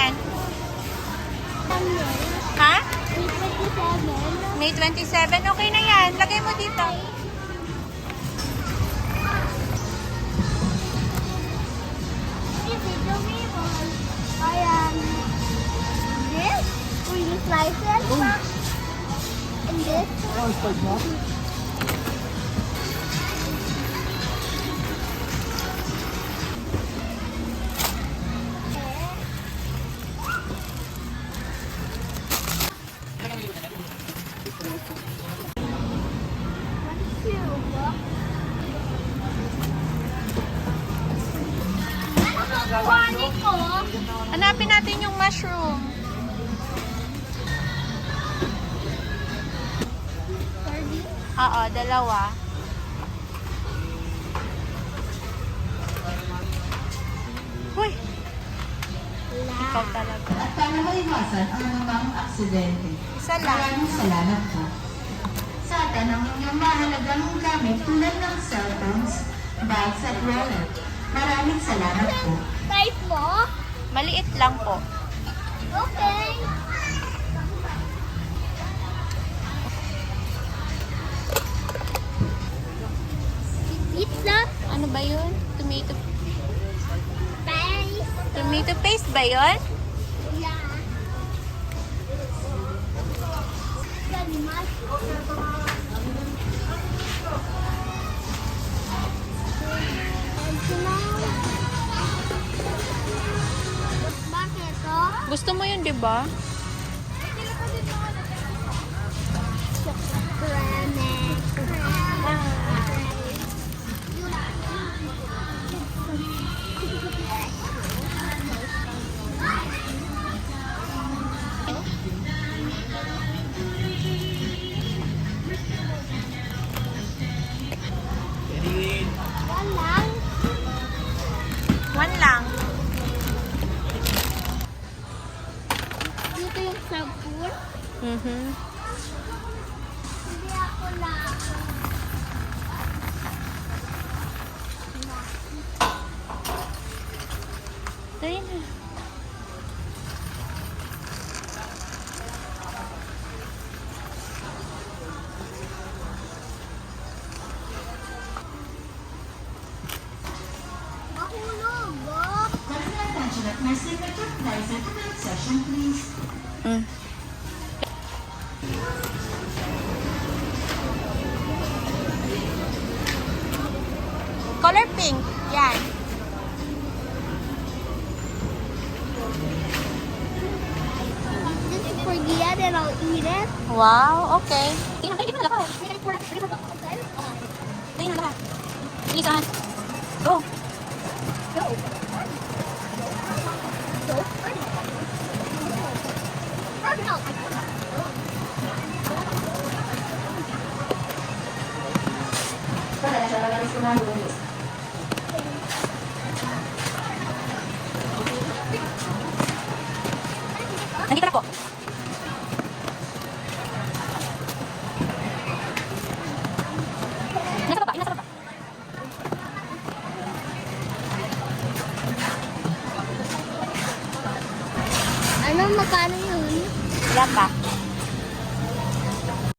yan? Ha? May 27. May 27. Okay na yan. Lagay mo dito. Ayan. This? Will you slice it? And this? Oh, it's like that. Kuhanin ko. Hanapin natin yung mushroom. Oo, dalawa. Uy, ikaw talaga. At para maiwasan ang anumang aksidente. Isa lang. Maraming salamat po. Sa atin ang inyong mahalagang gamit tulad ng cellphones, bags at wallet. Maraming salamat po. Type mo? Maliit lang po. Okay. Pizza? Ano ba yun? Tomato Paste? tomato paste ba yun? Yeah. Very much. Bakit to? Gusto mo yun, di ba? Walang. One lang. Dito yung sabon. Mhm. Hindi ako na. Dali na. Mahulog, oh. Let's pay attention at my signature place at the next session, please. Mm. Color pink. Yan. This is for Gia, then I'll eat it. Wow, okay. Tingnan na lahat. Tingnan na lahat. Bilisan. Go. Go. Go. Nandito na po. Nasa baba, nasa baba. Ano, magkano yun? Wala pa.